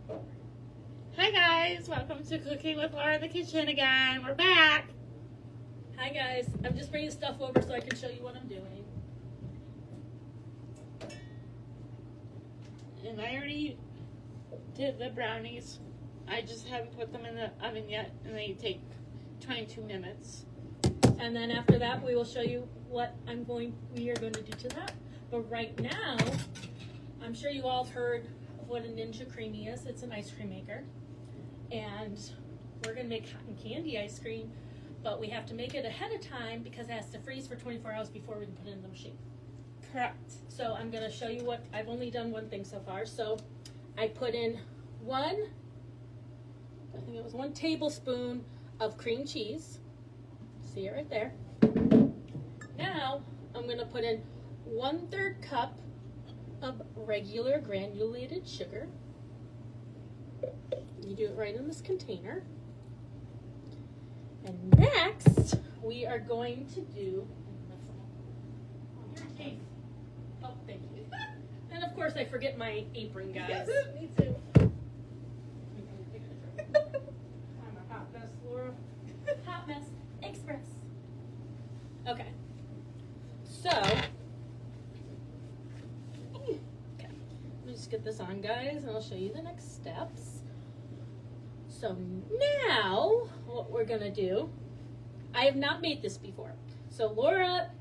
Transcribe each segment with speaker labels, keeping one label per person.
Speaker 1: Hi guys, welcome to Cooking with Laura in the Kitchen again. We're back.
Speaker 2: Hi guys, I'm just bringing stuff over so I can show you what I'm doing.
Speaker 1: And I already did the brownies. I just haven't put them in the oven yet, and they take 22 minutes.
Speaker 2: And then after that, we will show you what we are going to do to that. But right now, I'm sure you all have heard of what a Ninja Creamy is. It's an ice cream maker. And we're going to make cotton candy ice cream, but we have to make it ahead of time because it has to freeze for 24 hours before we can put it in the machine.
Speaker 1: Correct.
Speaker 2: So I'm going to show you what, I've only done one thing so far. So I put in one tablespoon of cream cheese. See it right there. Now I'm going to put in 1/3 cup of regular granulated sugar. You do it right in this container. And next, we are going to do, oh, thank you. And of course, I forget my apron, guys.
Speaker 1: Yes, me too.
Speaker 2: I'm a hot mess, Laura. Hot mess express. Okay. So, okay. Let me just get this on, guys, and I'll show you the next steps. So now, what we're gonna do, I have not made this before. So Laura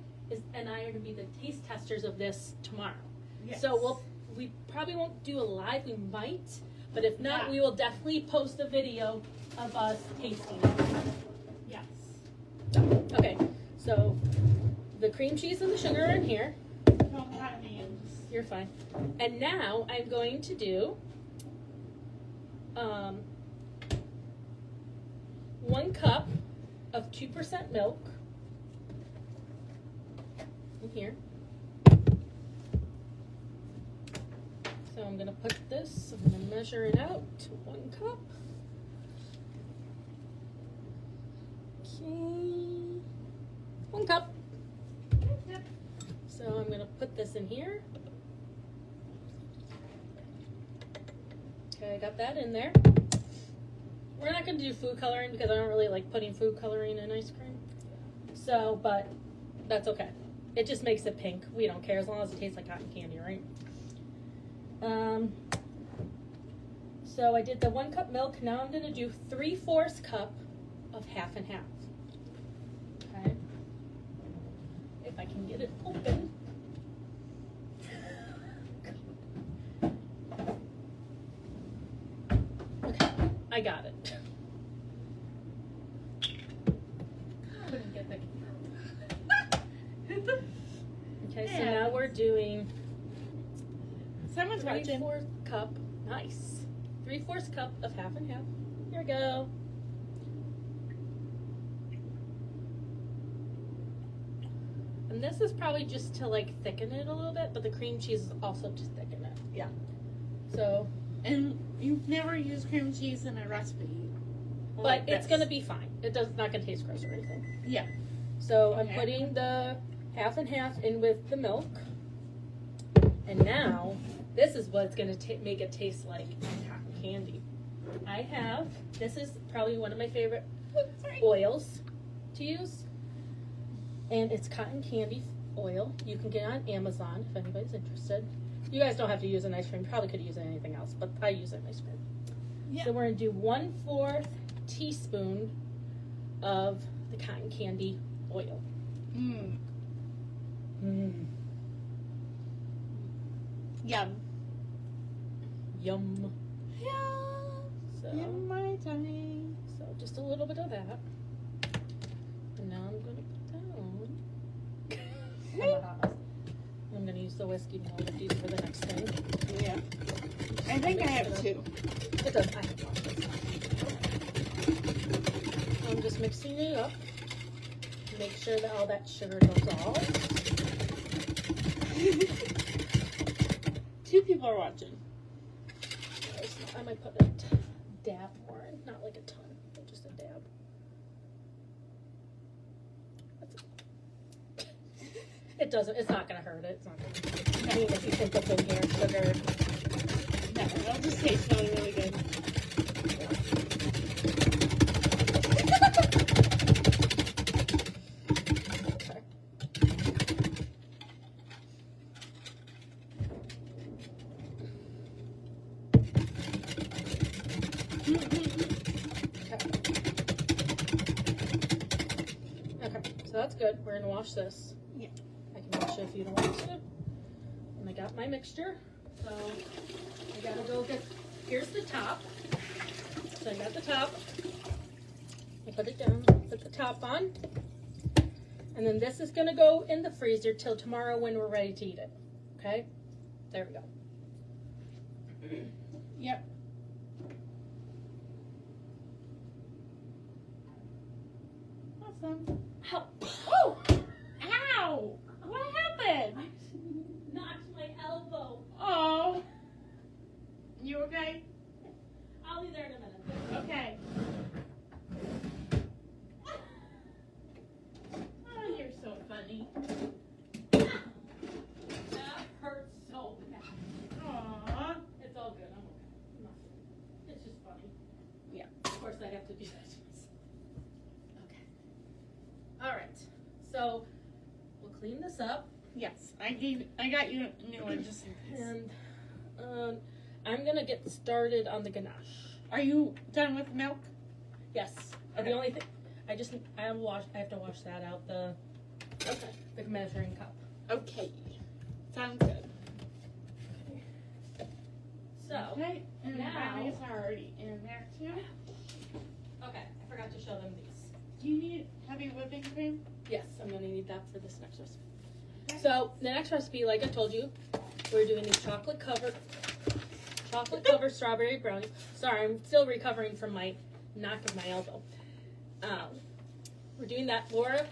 Speaker 2: and I are gonna be the taste testers of this tomorrow.
Speaker 1: Yes.
Speaker 2: So we probably won't do a live, we might, but if not,
Speaker 1: Yeah.
Speaker 2: we will definitely post a video of us tasting it.
Speaker 1: Yes.
Speaker 2: Okay, so the cream cheese and the sugar are in here.
Speaker 1: Don't cut me in.
Speaker 2: You're fine. And now I'm going to do 1 cup of 2% milk in here. So I'm going to put this, I'm going to measure it out to 1 cup. Okay. 1 cup.
Speaker 1: Yep.
Speaker 2: So I'm going to put this in here. Okay, I got that in there. We're not going to do food coloring because I don't really like putting food coloring in ice cream. So, but that's okay. It just makes it pink. We don't care as long as it tastes like cotton candy, right? So I did the 1 cup milk. Now I'm going to do 3/4 cup of half and half. Okay. If I can get it open. Okay, I got it. I couldn't get the Okay, so now we're doing
Speaker 1: Someone's watching.
Speaker 2: 3/4 cup. Nice. 3/4 cup of half and half. Here we go. And this is probably just to like thicken it a little bit, but the cream cheese is also to thicken it.
Speaker 1: Yeah.
Speaker 2: So,
Speaker 1: And you've never used cream cheese in a recipe.
Speaker 2: but
Speaker 1: like
Speaker 2: it's
Speaker 1: this.
Speaker 2: gonna be fine. It's not gonna taste gross or anything.
Speaker 1: Yeah.
Speaker 2: So I'm
Speaker 1: Okay.
Speaker 2: putting the half and half in with the milk. And now, this is what's gonna make it taste like cotton candy. This is probably one of my favorite oils to use. And it's cotton candy oil. You can get it on Amazon if anybody's interested. You guys don't have to use an ice cream. Probably could use anything else, but I use it in ice cream.
Speaker 1: Yeah.
Speaker 2: So we're gonna do 1/4 teaspoon of the cotton candy oil.
Speaker 1: Mmm. Yum.
Speaker 2: Yum.
Speaker 1: Yeah.
Speaker 2: So,
Speaker 1: In my tummy.
Speaker 2: so just a little bit of that. And now I'm gonna put down. I'm gonna use the whiskey mold of these for the next thing.
Speaker 1: Yeah. I think I have 2.
Speaker 2: It does. I have one. I'm just mixing it up. Make sure that all that sugar dissolves.
Speaker 1: 2 people are watching.
Speaker 2: I might put a dab more in, not like a ton, but just a dab. That's it. It doesn't. It's not gonna hurt it. It's not gonna. I mean, if you think of the air sugar.
Speaker 1: No, it'll just taste really, really good.
Speaker 2: Okay, so that's good. We're gonna wash this.
Speaker 1: Yeah.
Speaker 2: I can wash it if you don't want to. And I got my mixture. So I gotta go get, here's the top. So I got the top. I put it down, put the top on. And then this is gonna go in the freezer till tomorrow when we're ready to eat it. Okay? There we go.
Speaker 1: Yep. Awesome.
Speaker 2: Ow!
Speaker 1: Oh! Ow! What happened?
Speaker 2: Knocked my elbow.
Speaker 1: Oh. You okay?
Speaker 2: I'll be there in a minute.
Speaker 1: Okay. Oh, you're so funny.
Speaker 2: That hurts so bad.
Speaker 1: Aw.
Speaker 2: It's all good. I'm okay. It's just funny.
Speaker 1: Yeah.
Speaker 2: Of course, I have to do that. Okay. All right. So we'll clean this up,
Speaker 1: Yes, I got you a new one just in case.
Speaker 2: and I'm gonna get started on the ganache.
Speaker 1: Are you done with milk?
Speaker 2: Yes.
Speaker 1: Okay.
Speaker 2: The only thing I have to wash that out, the measuring cup.
Speaker 1: Okay. Sounds good.
Speaker 2: So
Speaker 1: Okay. And the
Speaker 2: now-
Speaker 1: brownies are already in there too.
Speaker 2: okay, I forgot to show them these.
Speaker 1: Do you need heavy whipping cream?
Speaker 2: Yes, I'm gonna need that for this next recipe. So the next recipe, like I told you, we're doing these chocolate covered strawberry brownies. Sorry, I'm still recovering from my knock of my elbow. We're doing that. Laura,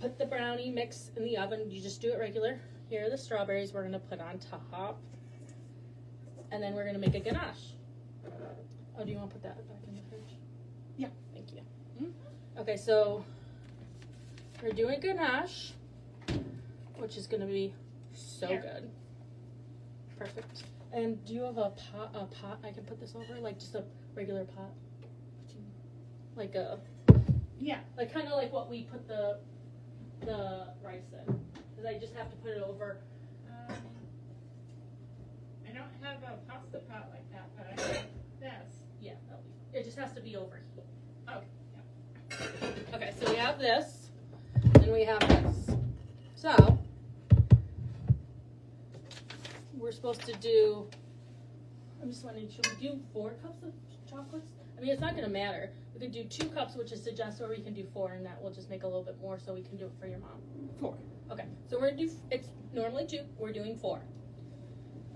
Speaker 2: put the brownie mix in the oven. You just do it regular. Here are the strawberries we're gonna put on top, and then we're gonna make a ganache. Oh, do you want to put that back in the fridge?
Speaker 1: Yeah.
Speaker 2: Thank you.
Speaker 1: Mm-hmm.
Speaker 2: Okay, so we're doing ganache, which is gonna be so
Speaker 1: Here.
Speaker 2: good. Perfect. And do you have a pot I can put this over? Like just a regular pot? Like
Speaker 1: Yeah.
Speaker 2: kind of like what we put the rice in. Because I just have to put it over.
Speaker 1: I don't have a pasta pot like that, but I have this.
Speaker 2: Yeah, it just has to be over heat.
Speaker 1: Okay.
Speaker 2: Okay, so we have this, and we have this. So we're supposed to do, I'm just wondering, should we do 4 cups of chocolates? I mean, it's not going to matter. We could do 2 cups, which is suggest, or we can do 4, and that will just make a little bit more so we can do it for your mom.
Speaker 1: 4.
Speaker 2: Okay, so we're going to do, it's normally 2, we're doing 4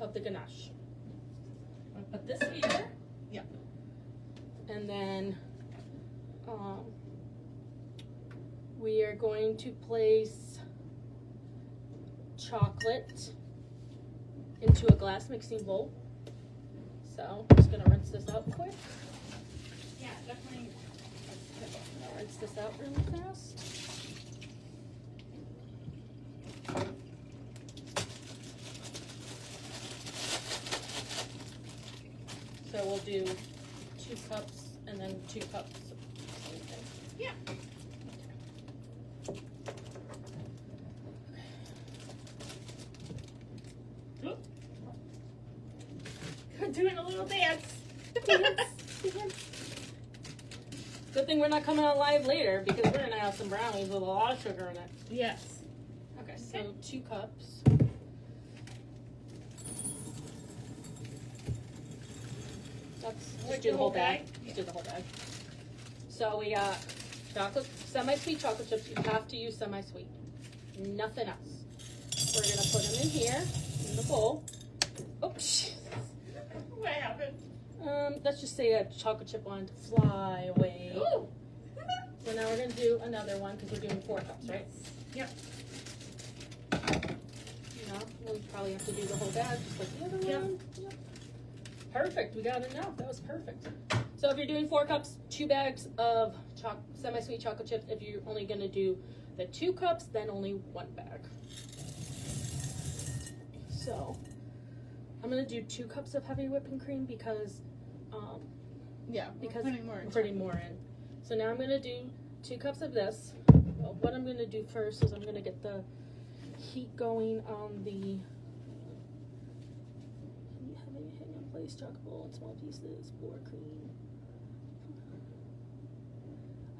Speaker 2: of the ganache. I'll put this here.
Speaker 1: Yeah.
Speaker 2: And then we are going to place chocolate into a glass mixing bowl. So I'm just going to rinse this out quick.
Speaker 1: Yeah, definitely.
Speaker 2: I'll rinse this out really fast. So we'll do 2 cups and then 2 cups.
Speaker 1: Yeah. I'm doing a little dance.
Speaker 2: Good thing we're not coming on live later because we're gonna have some brownies with a lot of sugar in it.
Speaker 1: Yes.
Speaker 2: Okay, so 2 cups. Let's do the whole bag. Let's do the whole bag. So we got semi-sweet chocolate chips. You have to use semi-sweet. Nothing else. We're gonna put them in here in the bowl. Oops.
Speaker 1: What happened?
Speaker 2: Let's just say a chocolate chip wanted to fly away.
Speaker 1: Ooh.
Speaker 2: So now we're gonna do another one because we're doing 4 cups, right?
Speaker 1: Yep.
Speaker 2: No, we'll probably have to do the whole bag just like the other
Speaker 1: Yep.
Speaker 2: one. Yep. Perfect. We got enough. That was perfect. So if you're doing 4 cups, 2 bags of semi-sweet chocolate chips. If you're only gonna do the 2 cups, then only 1 bag. So I'm gonna do 2 cups of heavy whipping cream because
Speaker 1: Yeah.
Speaker 2: because
Speaker 1: putting more.
Speaker 2: I'm putting more in. So now I'm gonna do 2 cups of this. Well, what I'm gonna do first is I'm gonna get the heat going on the heavy hang in place chocolate bowl in small pieces, pour cream.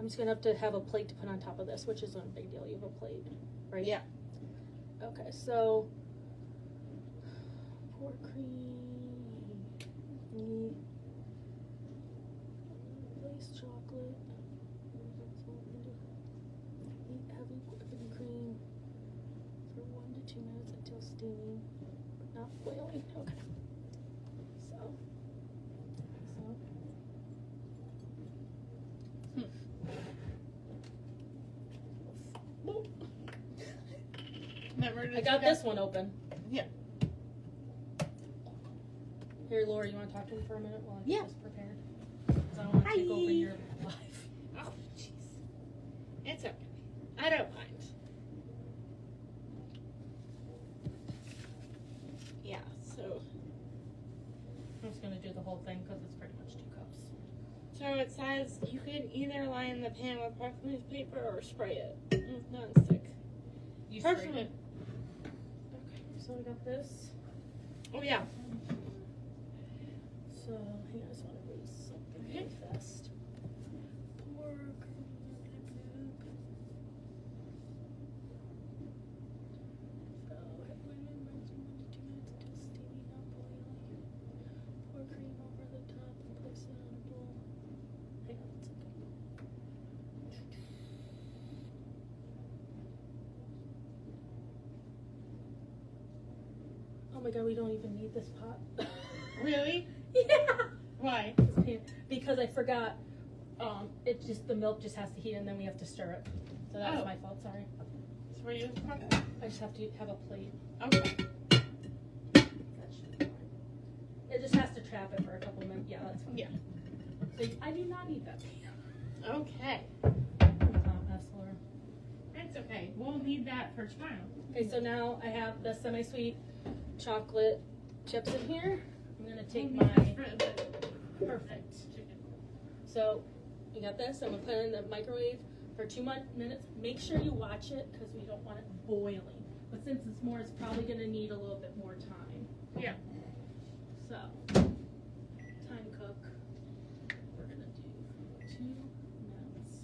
Speaker 2: just gonna have to have a plate to put on top of this, which isn't a big deal. You have a plate, right?
Speaker 1: Yeah.
Speaker 2: Okay, so pour cream, glaze chocolate, heat heavy whipping cream for 1 to 2 minutes until steaming, but not boiling. Okay.
Speaker 1: Remember to
Speaker 2: I got this one open.
Speaker 1: Yeah.
Speaker 2: Here, Laura, you want to talk to him for a minute while I
Speaker 1: Yeah.
Speaker 2: get this prepared? Because I don't want to take over your life.
Speaker 1: Oh, jeez. It's okay. I don't mind. Yeah, so.
Speaker 2: I'm just going to do the whole thing because it's pretty much 2 cups.
Speaker 1: So it says you can either line the pan with parchment paper or spray it with nonstick.
Speaker 2: You sprayed
Speaker 1: Parchment.
Speaker 2: it. Okay, so I got this.
Speaker 1: Oh, yeah.
Speaker 2: So, hang on, I just want to read something really fast. Pour cream. So, head women runs 1 to 2 minutes until steamy, not boiling. Pour cream over the top and place it on a bowl. Hang on 1 second. Oh my god, we don't even need this pot.
Speaker 1: Really?
Speaker 2: Yeah.
Speaker 1: Why?
Speaker 2: Because I forgot. It just the milk just has to heat and then we have to stir it. So that was my fault. Sorry.
Speaker 1: So where you from?
Speaker 2: I just have to have a plate.
Speaker 1: Okay.
Speaker 2: That should be fine. It just has to trap it for a couple minutes. Yeah, that's fine.
Speaker 1: Yeah.
Speaker 2: So I do not need that.
Speaker 1: Okay.
Speaker 2: Laura.
Speaker 1: That's okay. We'll need that for tomorrow.
Speaker 2: Okay, so now I have the semi-sweet chocolate chips in here. I'm gonna take my perfect. So you got this. I'm gonna put it in the microwave for 2 minutes. Make sure you watch it because we don't want it boiling. But since it's more, it's probably gonna need a little bit more time.
Speaker 1: Yeah.
Speaker 2: So time cook. We're gonna do 2 minutes.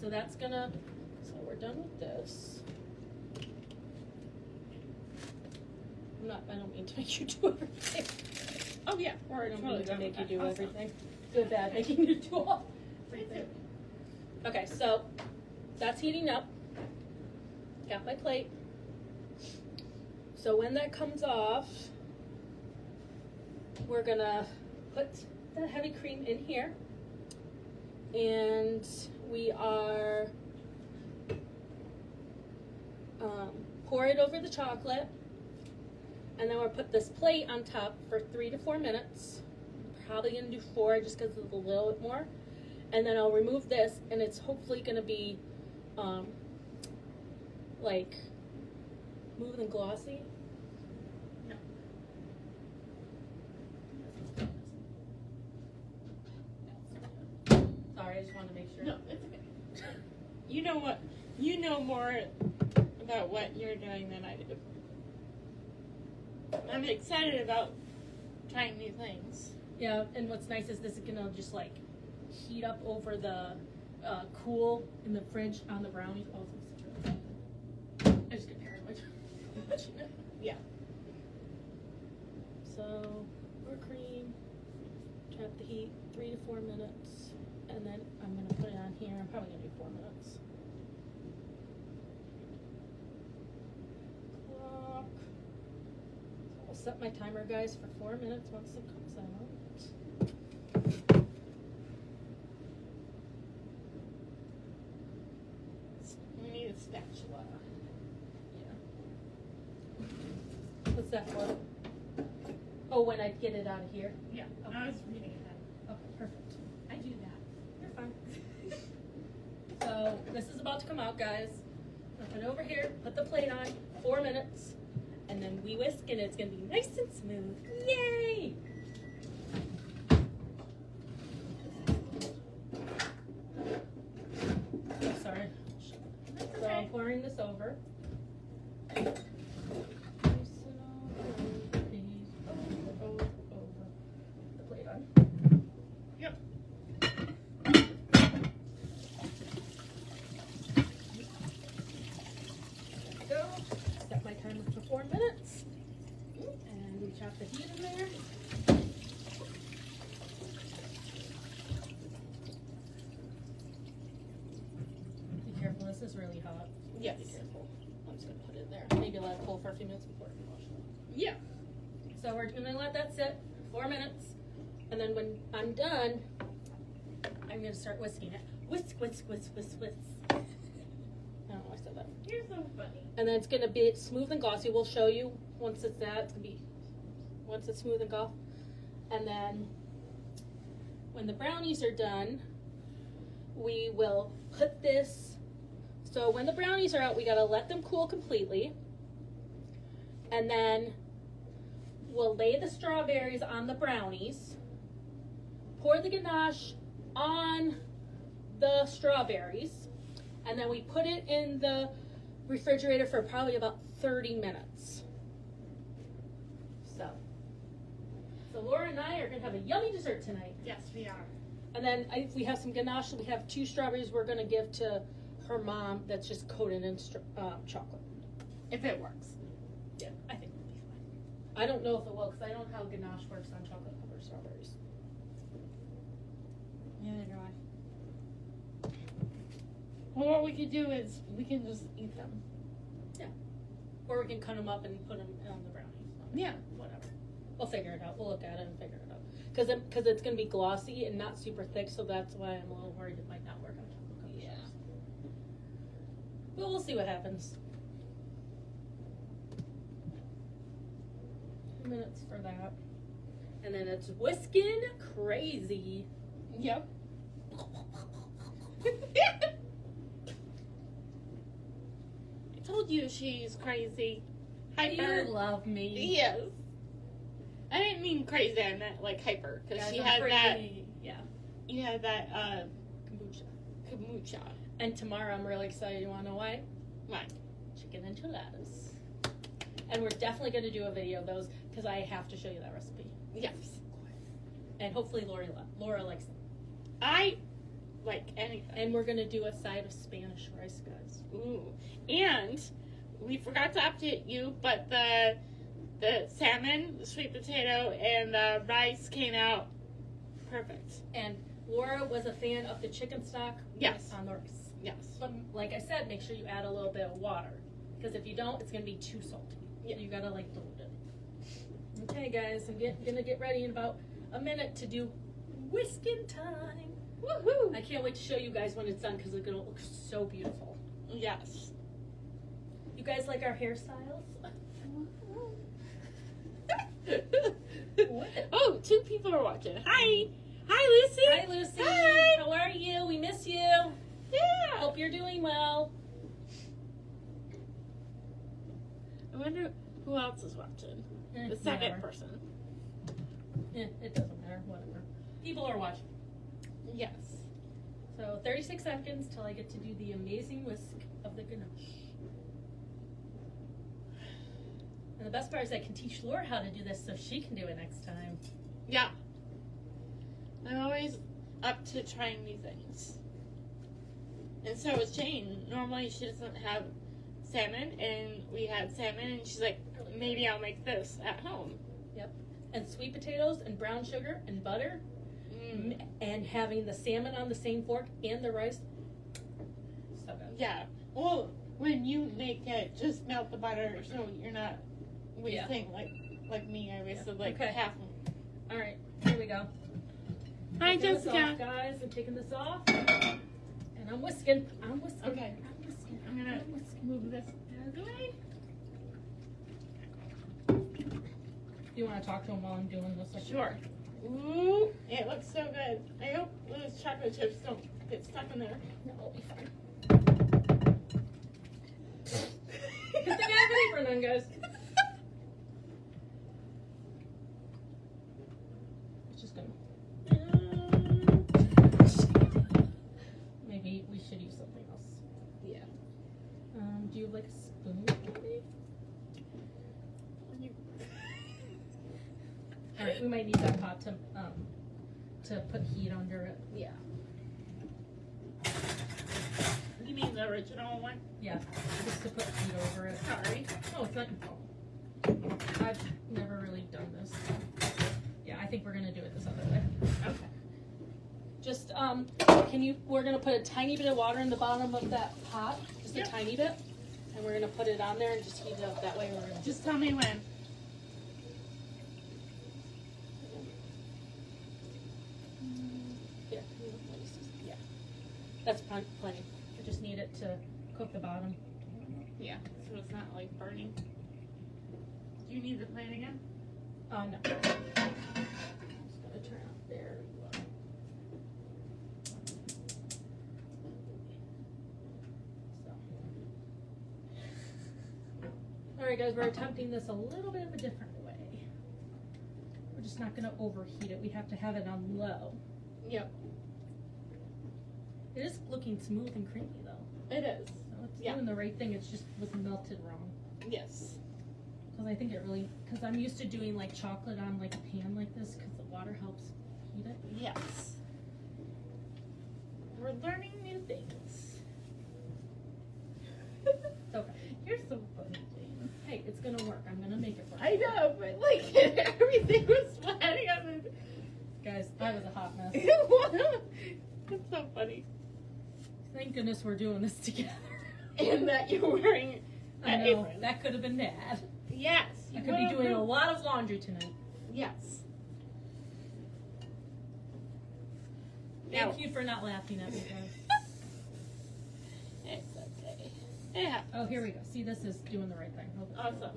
Speaker 2: So that's gonna. So we're done with this. I don't mean to make you do everything.
Speaker 1: Oh, yeah.
Speaker 2: Or I don't mean to make you do
Speaker 1: Awesome.
Speaker 2: everything. Good, bad, making you do all everything. Okay, so that's heating up. Got my plate. So when that comes off, we're gonna put the heavy cream in here. And we are pour it over the chocolate. And then we'll put this plate on top for 3 to 4 minutes. Probably gonna do 4 just because it's a little bit more. And then I'll remove this, and it's hopefully gonna be like smooth and glossy.
Speaker 1: No.
Speaker 2: Sorry, I just wanted to make sure.
Speaker 1: No, it's okay. You know what? You know more about what you're doing than I do. I'm excited about trying new things.
Speaker 2: Yeah, and what's nice is this is gonna just like heat up over the cool in the fridge on the brownies. Oh, this is really good. I just get paranoid.
Speaker 1: Yeah.
Speaker 2: So, more cream, trap the heat 3 to 4 minutes, and then I'm gonna put it on here. I'm probably gonna do 4 minutes. Clock. So I'll set my timer, guys, for 4 minutes once it comes out.
Speaker 1: We need a spatula.
Speaker 2: Yeah. What's that for? Oh, when I get it out of here.
Speaker 1: Yeah.
Speaker 2: Okay.
Speaker 1: I was reading it.
Speaker 2: Okay, perfect.
Speaker 1: I do that.
Speaker 2: You're fine. So this is about to come out, guys. I'll put it over here, put the plate on, 4 minutes, and then we whisk and it's gonna be nice and smooth. Yay! Oh, sorry.
Speaker 1: That's
Speaker 2: So I'm
Speaker 1: okay.
Speaker 2: pouring this over. Over the plate on.
Speaker 1: Yep.
Speaker 2: for 4 minutes. And we chop the heat in there. Be careful, this is really hot.
Speaker 1: Yes.
Speaker 2: Be careful. I'm just gonna put it there. Maybe let it cool for a few minutes before we wash it.
Speaker 1: Yeah.
Speaker 2: So we're gonna let that sit 4 minutes. And then when I'm done, I'm gonna start whisking it. Whisk, whisk, whisk, whisk, whisk. I don't know why I said that.
Speaker 1: You're so funny.
Speaker 2: And then it's gonna be smooth and glossy. We'll show you once it's that. It's gonna be once it's smooth and glossy. And then when the brownies are done, we will put this. So when the brownies are out, we gotta let them cool completely. And then we'll lay the strawberries on the brownies. Pour the ganache on the strawberries. And then we put it in the refrigerator for probably about 30 minutes. So Laura and I are gonna have a yummy dessert tonight.
Speaker 1: Yes, we are.
Speaker 2: And then we have some ganache. We have 2 strawberries we're gonna give to her mom that's just coated in chocolate.
Speaker 1: If it works.
Speaker 2: Yeah, I think it'll be fine. I don't know if it will because I don't know how ganache works on chocolate covered strawberries.
Speaker 1: Neither do I. Well, what we could do is we can just eat them.
Speaker 2: Yeah. Or we can cut them up and put them on the brownies.
Speaker 1: Yeah.
Speaker 2: Whatever. We'll figure it out. We'll look at it and figure it out. Because it's going to be glossy and not super thick, so that's why I'm a little worried it might not work on chocolate covered strawberries. But we'll see what happens. 2 minutes for that. And then it's whisking crazy.
Speaker 1: Yep. I told you she's crazy. Hyper.
Speaker 2: You love me.
Speaker 1: Yes. I didn't mean crazy. I meant like hyper because
Speaker 2: Guys,
Speaker 1: she
Speaker 2: I'm
Speaker 1: had that.
Speaker 2: crazy. Yeah.
Speaker 1: You had that
Speaker 2: Kombucha.
Speaker 1: kombucha.
Speaker 2: And tomorrow I'm really excited. You want to know why?
Speaker 1: Why?
Speaker 2: Chicken enchiladas. And we're definitely going to do a video of those because I have to show you that recipe.
Speaker 1: Yes.
Speaker 2: And hopefully Laura likes them.
Speaker 1: I like anything.
Speaker 2: And we're going to do a side of Spanish rice, guys.
Speaker 1: Ooh. And we forgot to update you, but the salmon, the sweet potato, and the rice came out perfect.
Speaker 2: And Laura was a fan of the chicken stock
Speaker 1: Yes.
Speaker 2: on the rice.
Speaker 1: Yes.
Speaker 2: But like I said, make sure you add a little bit of water. Because if you don't, it's going to be too salty.
Speaker 1: Yeah.
Speaker 2: You got to like dilute it. Okay, guys, I'm going to get ready in about a minute to do whisking time.
Speaker 1: Woohoo!
Speaker 2: I can't wait to show you guys when it's done because it's going to look so beautiful.
Speaker 1: Yes.
Speaker 2: You guys like our hairstyles? What?
Speaker 1: Oh, 2 people are watching. Hi! Hi, Lucy!
Speaker 2: Hi, Lucy.
Speaker 1: Hi!
Speaker 2: How are you? We miss you.
Speaker 1: Yeah!
Speaker 2: Hope you're doing well.
Speaker 1: I wonder who else is watching. The second
Speaker 2: Whatever.
Speaker 1: person.
Speaker 2: Yeah, it doesn't matter. Whatever. People are watching.
Speaker 1: Yes.
Speaker 2: So 36 seconds till I get to do the amazing whisk of the ganache. And the best part is I can teach Laura how to do this so she can do it next time.
Speaker 1: Yeah. I'm always up to trying new things. And so is Jane. Normally she doesn't have salmon, and we had salmon, and she's like, maybe I'll make this at home.
Speaker 2: Yep. And sweet potatoes and brown sugar and butter and having the salmon on the same fork and the rice. So good.
Speaker 1: Yeah. Well, when you make it, just melt the butter so you're not wasting like me. I wasted
Speaker 2: Okay.
Speaker 1: half.
Speaker 2: All right, here we go.
Speaker 1: Hi,
Speaker 2: Taking this
Speaker 1: Jessica.
Speaker 2: off, guys. I'm taking this off. And I'm whisking. I'm whisking.
Speaker 1: Okay.
Speaker 2: I'm whisking.
Speaker 1: I'm gonna
Speaker 2: I'm whisking.
Speaker 1: move this out of the way.
Speaker 2: Do you want to talk to him while I'm doing this?
Speaker 1: Sure. Ooh, it looks so good. I hope those chocolate chips don't get stuck in there.
Speaker 2: No, it'll be fine. Good thing I have an apron on, guys. It's just gonna. Maybe we should use something else.
Speaker 1: Yeah.
Speaker 2: Do you have like a spoon, maybe? All right, we might need that pot to put heat under it.
Speaker 1: Yeah. You mean the original one?
Speaker 2: Yeah, just to put heat over it.
Speaker 1: Sorry.
Speaker 2: Oh, it's not your fault. I've never really done this. Yeah, I think we're gonna do it this other way.
Speaker 1: Okay.
Speaker 2: Just, we're gonna put a tiny bit of water in the bottom of that pot, just a tiny bit, and we're gonna put it on there and just heat it up that way. We're gonna
Speaker 1: Just tell me when.
Speaker 2: Yeah, yeah, that's plenty. I just need it to cook the bottom.
Speaker 1: Yeah, so it's not like burning. Do you need the plate again?
Speaker 2: Oh no. I'm just gonna turn up there. Alright guys, we're attempting this a little bit of a different way. We're just not gonna overheat it. We have to have it on low.
Speaker 1: Yep.
Speaker 2: It is looking smooth and creamy though.
Speaker 1: It is.
Speaker 2: So it's doing the right thing. It's just was melted wrong.
Speaker 1: Yes.
Speaker 2: Because I think it really, because I'm used to doing like chocolate on like a pan like this because the water helps heat it.
Speaker 1: Yes. We're learning new things.
Speaker 2: Okay.
Speaker 1: You're so funny, Jane.
Speaker 2: Hey, it's gonna work. I'm gonna make it work.
Speaker 1: I know, but like everything was flying on the.
Speaker 2: Guys, I was a hot mess.
Speaker 1: That's so funny.
Speaker 2: Thank goodness we're doing this together.
Speaker 1: And that you're wearing
Speaker 2: I
Speaker 1: an
Speaker 2: know,
Speaker 1: apron.
Speaker 2: that could have been bad.
Speaker 1: Yes.
Speaker 2: I could be doing a lot of laundry tonight.
Speaker 1: Yes.
Speaker 2: Thank you for not laughing at me, guys.
Speaker 1: It's okay. Yeah.
Speaker 2: Oh, here we go. See, this is doing the right thing.
Speaker 1: Awesome.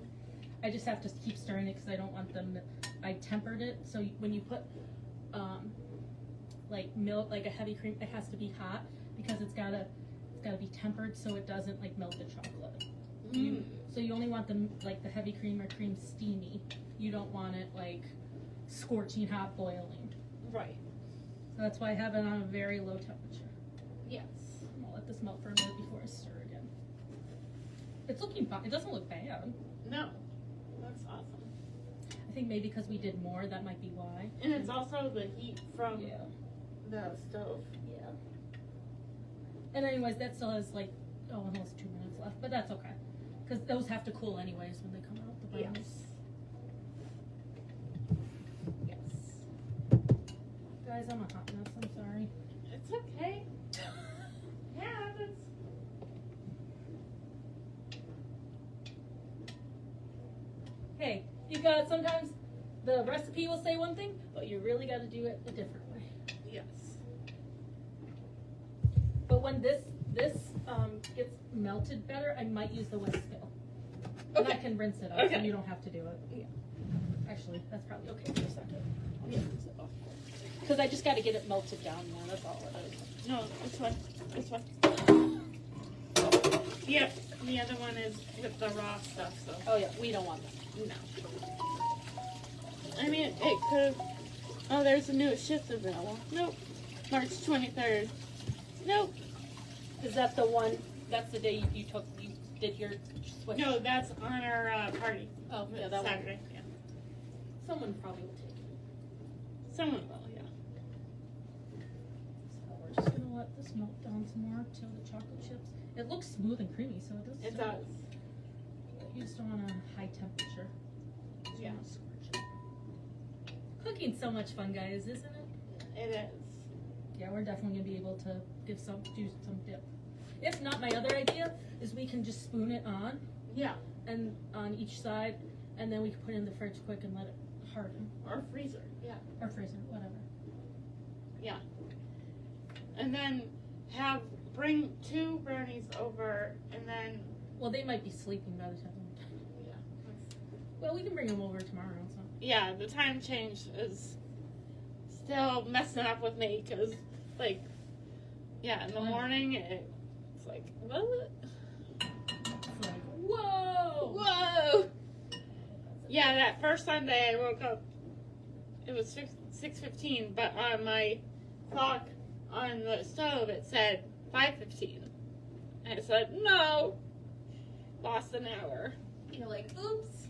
Speaker 2: I just have to keep stirring it because I don't want them. I tempered it so when you put like milk, like a heavy cream, it has to be hot because it's gotta be tempered so it doesn't like melt the chocolate. So you only want the heavy cream or cream steamy. You don't want it like scorching hot boiling.
Speaker 1: Right.
Speaker 2: So that's why I have it on a very low temperature.
Speaker 1: Yes.
Speaker 2: I'm gonna let this melt for a minute before I stir again. It's looking fine. It doesn't look bad.
Speaker 1: No. That's awesome.
Speaker 2: I think maybe because we did more, that might be why.
Speaker 1: And it's also the heat from the stove.
Speaker 2: Yeah. And anyways, that still has like, almost 2 minutes left, but that's okay. Because those have to cool anyways when they come out, the brownies.
Speaker 1: Yes.
Speaker 2: Guys, I'm a hot mess, I'm sorry.
Speaker 1: It's okay. Yeah, that's...
Speaker 2: Hey, you got, sometimes the recipe will say one thing, but you really got to do it a different way.
Speaker 1: Yes.
Speaker 2: But when this gets melted better, I might use the whisk scale. And I can rinse it out so you don't have to do it.
Speaker 1: Yeah.
Speaker 2: Actually, that's probably okay for a second. Because I just got to get it melted down now, that's all it is.
Speaker 1: No, this one. This one. Yep. The other one is with the raw stuff, so.
Speaker 2: Oh yeah, we don't want that.
Speaker 1: No. I mean, it could. Oh, there's a new shift available. Nope. March 23rd. Nope.
Speaker 2: Is that the one, that's the day you did your switch?
Speaker 1: No, that's on our party.
Speaker 2: Oh, yeah, that
Speaker 1: Saturday.
Speaker 2: one.
Speaker 1: Yeah.
Speaker 2: Someone probably will take it.
Speaker 1: Someone will, yeah.
Speaker 2: So we're just going to let this melt down some more till the chocolate chips. It looks smooth and creamy, so it does.
Speaker 1: It does.
Speaker 2: You just don't want a high temperature.
Speaker 1: Yeah.
Speaker 2: Cooking's so much fun, guys, isn't it?
Speaker 1: It is.
Speaker 2: Yeah, we're definitely gonna be able to do some dip. If not, my other idea is we can just spoon it on.
Speaker 1: Yeah.
Speaker 2: And on each side, and then we can put it in the fridge quick and let it harden.
Speaker 1: Or freezer. Yeah.
Speaker 2: Or freezer, whatever.
Speaker 1: Yeah. And then bring 2 brownies over, and then.
Speaker 2: Well, they might be sleeping by the time.
Speaker 1: Yeah.
Speaker 2: Well, we can bring them over tomorrow. So.
Speaker 1: Yeah, the time change is still messing up with me because, like, yeah, in the morning it's like, what?
Speaker 2: It's like, whoa!
Speaker 1: Whoa! Yeah, that first Sunday I woke up, it was 6:15, but on my clock on the stove it said 5:15. I said, no! Lost an hour.
Speaker 2: You're like, oops.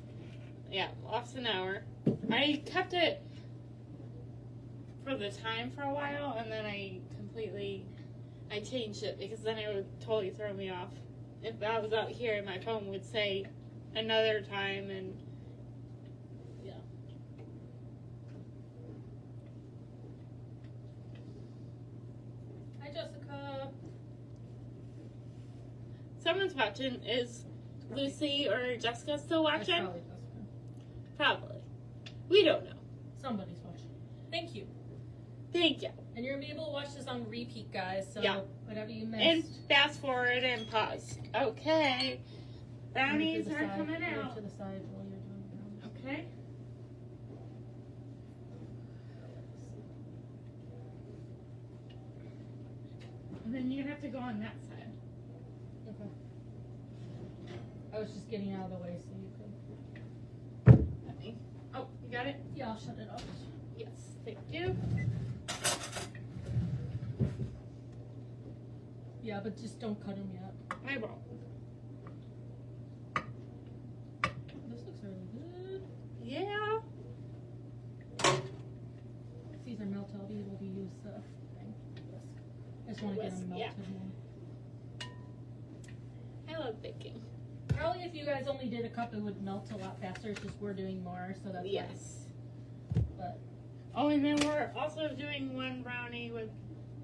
Speaker 1: Yeah, lost an hour. I kept it for the time for a while, and then I changed it because then it would totally throw me off. If I was out here, my phone would say another time, and someone's watching. Is Lucy or Jessica still
Speaker 2: That's
Speaker 1: watching?
Speaker 2: probably Jessica.
Speaker 1: Probably. We don't know.
Speaker 2: Somebody's watching. Thank you.
Speaker 1: Thank you.
Speaker 2: And you're gonna be able to watch this on repeat, guys. So
Speaker 1: Yeah.
Speaker 2: whatever you missed.
Speaker 1: And fast forward and pause. Okay. Brownies
Speaker 2: Move to
Speaker 1: are
Speaker 2: the side,
Speaker 1: coming
Speaker 2: move
Speaker 1: out.
Speaker 2: to the side while you're doing brownies.
Speaker 1: Okay. And then you're gonna have to go on that side.
Speaker 2: Okay. I was just getting out of the way so you could.
Speaker 1: Let me. Oh, you got it?
Speaker 2: Yeah, I'll shut it off.
Speaker 1: Yes. Thank you.
Speaker 2: Yeah, but just don't cut them yet.
Speaker 1: I won't.
Speaker 2: This looks really good.
Speaker 1: Yeah.
Speaker 2: These are melted. I'll be able to use the thing. I just want to get them
Speaker 1: Yeah.
Speaker 2: melted more.
Speaker 1: I love baking.
Speaker 2: Probably if you guys only did a cup, it would melt a lot faster. It's just we're doing more, so that's
Speaker 1: Yes.
Speaker 2: But
Speaker 1: Oh, and then we're also doing one brownie with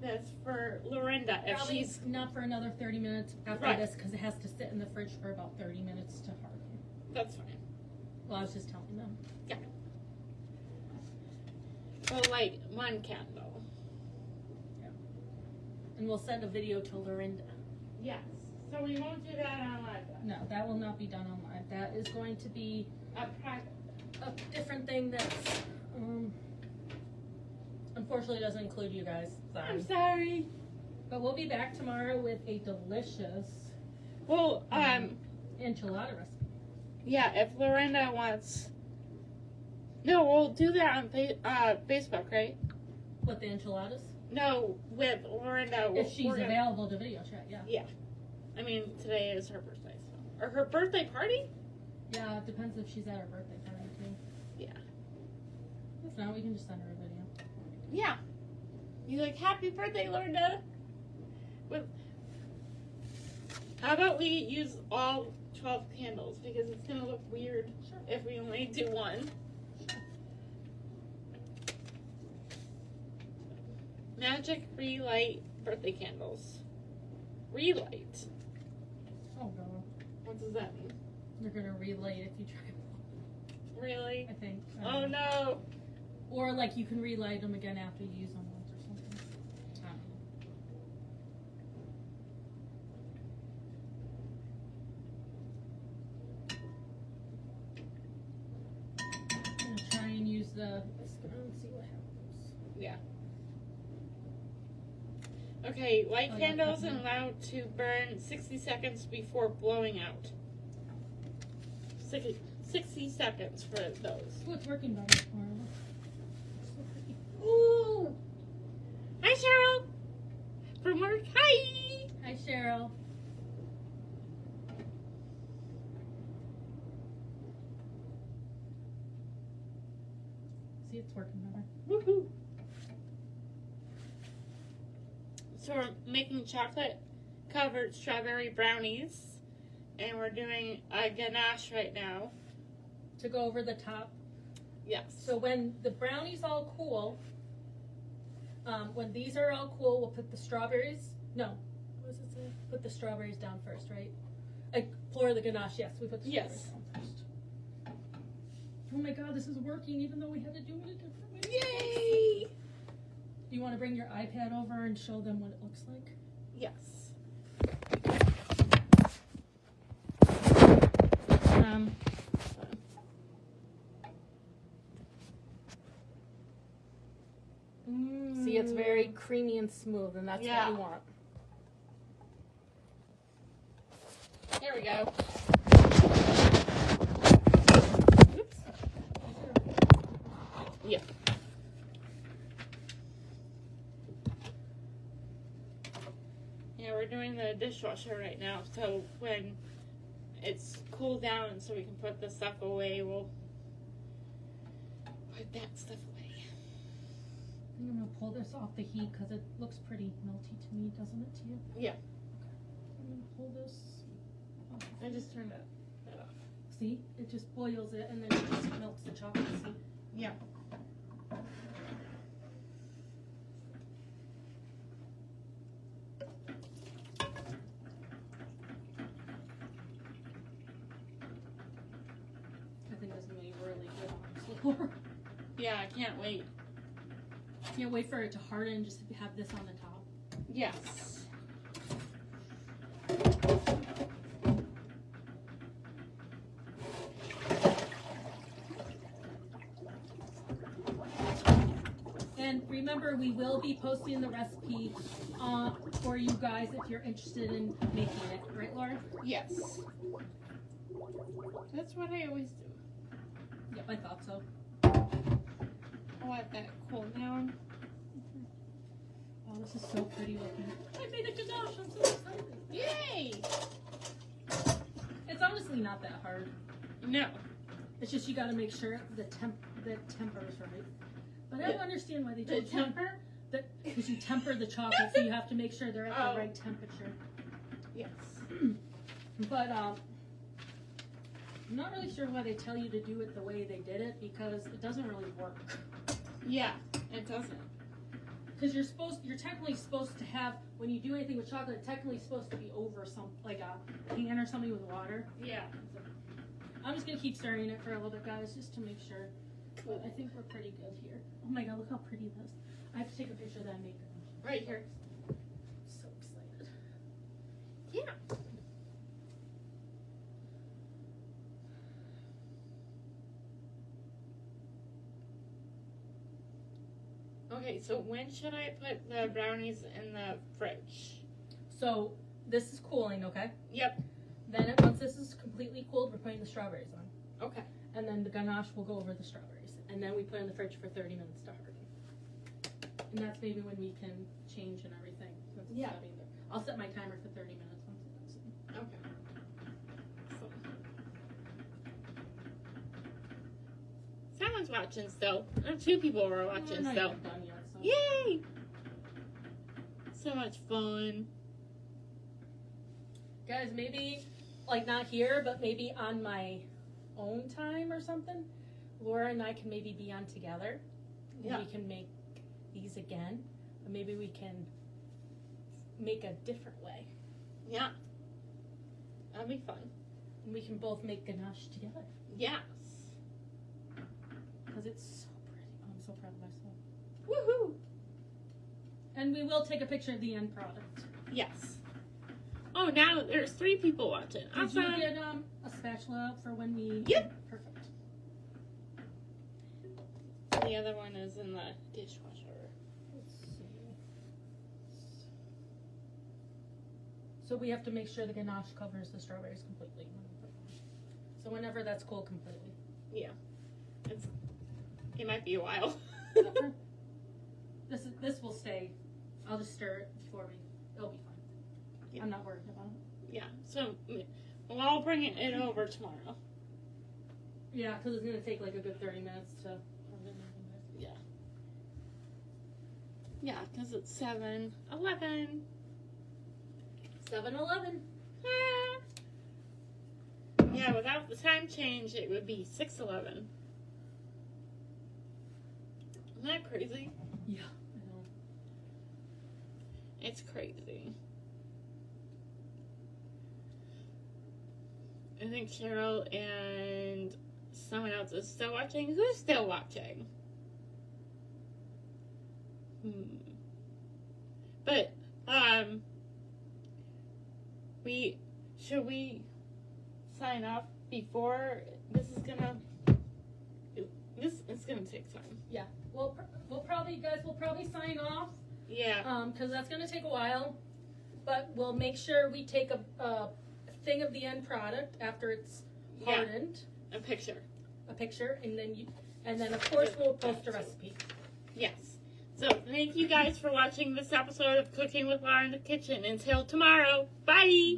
Speaker 1: this for Lorinda. If
Speaker 2: probably
Speaker 1: she's
Speaker 2: not for another 30 minutes after
Speaker 1: Right.
Speaker 2: this because it has to sit in the fridge for about 30 minutes to harden.
Speaker 1: that's fine.
Speaker 2: Well, I was just telling them.
Speaker 1: Well, like one candle.
Speaker 2: And we'll send a video to Lorinda.
Speaker 1: Yes. So we won't do that on live.
Speaker 2: No, that will not be done on live. That is going to be
Speaker 1: A private.
Speaker 2: a different thing that's unfortunately doesn't include you guys. Sorry.
Speaker 1: I'm sorry.
Speaker 2: But we'll be back tomorrow with a delicious
Speaker 1: Well,
Speaker 2: enchilada recipe.
Speaker 1: yeah. If Lorinda wants, no, we'll do that on Facebook, right?
Speaker 2: With the enchiladas.
Speaker 1: No, with Lorinda.
Speaker 2: If she's
Speaker 1: we're gonna-
Speaker 2: available to video chat, yeah.
Speaker 1: Yeah. I mean, today is her birthday, so. Or her birthday party?
Speaker 2: Yeah, it depends if she's at her birthday party too.
Speaker 1: Yeah.
Speaker 2: If not, we can just send her a video.
Speaker 1: Yeah. You like, happy birthday, Lorinda. With. How about we use all 12 candles because it's gonna look weird
Speaker 2: Sure.
Speaker 1: if we only do one. Magic relight birthday candles. Relight.
Speaker 2: Oh god.
Speaker 1: What does that mean?
Speaker 2: They're gonna relay it if you try.
Speaker 1: Really?
Speaker 2: I think.
Speaker 1: Oh no.
Speaker 2: Or like you can relight them again after you use them once or something. I don't know. I'm gonna try and use the and see what happens.
Speaker 1: Yeah. Okay, light
Speaker 2: Oh, yeah,
Speaker 1: candles
Speaker 2: definitely.
Speaker 1: allowed to burn 60 seconds before blowing out. 60 seconds for those.
Speaker 2: Oh, it's working better for her. So pretty.
Speaker 1: Ooh! Hi, Cheryl! From work, hi!
Speaker 2: Hi, Cheryl. See, it's working better.
Speaker 1: Woohoo! So we're making chocolate covered strawberry brownies. And we're doing a ganache right now.
Speaker 2: To go over the top.
Speaker 1: Yes.
Speaker 2: So when the brownies all cool, when these are all cool, we'll put the strawberries. No, what does it say? Put the strawberries down first, right? For the ganache, yes, we put the strawberries
Speaker 1: Yes.
Speaker 2: down first. Oh my god, this is working, even though we had to do it a different way.
Speaker 1: Yay!
Speaker 2: Do you want to bring your iPad over and show them what it looks like?
Speaker 1: Yes.
Speaker 2: See, it's very creamy and smooth, and that's
Speaker 1: Yeah.
Speaker 2: what you want.
Speaker 1: There we go. Oops. Yeah. Yeah, we're doing the dishwasher right now, so when it's cooled down so we can put the stuff away, we'll put that stuff away.
Speaker 2: I'm gonna pull this off the heat because it looks pretty melty to me, doesn't it to you?
Speaker 1: Yeah.
Speaker 2: I'm gonna pull this off.
Speaker 1: I just turned that off.
Speaker 2: See, it just boils it and then it just melts the chocolate. See?
Speaker 1: Yeah.
Speaker 2: Laura.
Speaker 1: Yeah, I can't wait.
Speaker 2: Can't wait for it to harden. Just have this on the top.
Speaker 1: Yes.
Speaker 2: And remember, we will be posting the recipe for you guys if you're interested in making it. Right, Laura?
Speaker 1: Yes. That's what I always do.
Speaker 2: Yep, I thought so.
Speaker 1: I'll let that cool down.
Speaker 2: Oh, this is so pretty looking. I made a ganache. I'm so excited.
Speaker 1: Yay!
Speaker 2: It's honestly not that hard.
Speaker 1: No.
Speaker 2: It's just you got to make sure the temper is right. But I don't understand why they
Speaker 1: The
Speaker 2: do temper. Because you temper the chocolate, so you have to make sure they're at the right temperature.
Speaker 1: Yes.
Speaker 2: But I'm not really sure why they tell you to do it the way they did it, because it doesn't really work.
Speaker 1: Yeah, it doesn't.
Speaker 2: Because you're technically supposed to have, when you do anything with chocolate, it's technically supposed to be over like a pan or something with water.
Speaker 1: Yeah.
Speaker 2: So I'm just gonna keep stirring it for a little bit, guys, just to make sure. But I think we're pretty good here. Oh my god, look how pretty this. I have to take a picture that I made.
Speaker 1: Right here.
Speaker 2: So excited.
Speaker 1: Yeah. Okay, so when should I put the brownies in the fridge?
Speaker 2: So this is cooling, okay?
Speaker 1: Yep.
Speaker 2: Then once this is completely cooled, we're putting the strawberries on.
Speaker 1: Okay.
Speaker 2: And then the ganache will go over the strawberries. And then we put it in the fridge for 30 minutes to harden. And that's maybe when we can change and everything. Since it's
Speaker 1: Yeah.
Speaker 2: not either. I'll set my timer for 30 minutes once it's in.
Speaker 1: Okay. So. Someone's watching still. Two people are watching
Speaker 2: Not
Speaker 1: still.
Speaker 2: even done yet, so.
Speaker 1: Yay! So much fun.
Speaker 2: Guys, maybe, like not here, but maybe on my own time or something, Laura and I can maybe be on together.
Speaker 1: Yeah.
Speaker 2: We can make these again. Or maybe we can make a different way.
Speaker 1: Yeah. That'll be fun.
Speaker 2: And we can both make ganache together.
Speaker 1: Yes.
Speaker 2: Because it's so pretty. Oh, I'm so proud of myself.
Speaker 1: Woohoo!
Speaker 2: And we will take a picture of the end product.
Speaker 1: Yes. Oh, now there's 3 people watching.
Speaker 2: Did
Speaker 1: Awesome.
Speaker 2: you get a spatula for when we...
Speaker 1: Yep.
Speaker 2: Perfect.
Speaker 1: The other one is in the dishwasher.
Speaker 2: Let's see. So we have to make sure the ganache covers the strawberries completely. So whenever that's cool completely.
Speaker 1: Yeah. It might be a while.
Speaker 2: This will stay. I'll just stir it before it'll be fine.
Speaker 1: Yeah.
Speaker 2: I'm not worried about it.
Speaker 1: Yeah. So, well, I'll bring it over tomorrow.
Speaker 2: Yeah, because it's going to take like a good 30 minutes to...
Speaker 1: Yeah. Yeah, because it's 7-11.
Speaker 2: 7-11.
Speaker 1: Ah. Yeah, without the time change, it would be 6-11. Isn't that crazy?
Speaker 2: Yeah, I know.
Speaker 1: It's crazy. I think Cheryl and someone else is still watching. Who's still watching? But, should we sign off before this is gonna take time.
Speaker 2: Yeah, we'll probably sign off.
Speaker 1: Yeah.
Speaker 2: Because that's gonna take a while, but we'll make sure we take a thing of the end product after it's hardened.
Speaker 1: A picture.
Speaker 2: A picture, and then of course we'll post a recipe.
Speaker 1: Yes. So thank you guys for watching this episode of Cooking with Lara in the Kitchen. Until tomorrow, bye.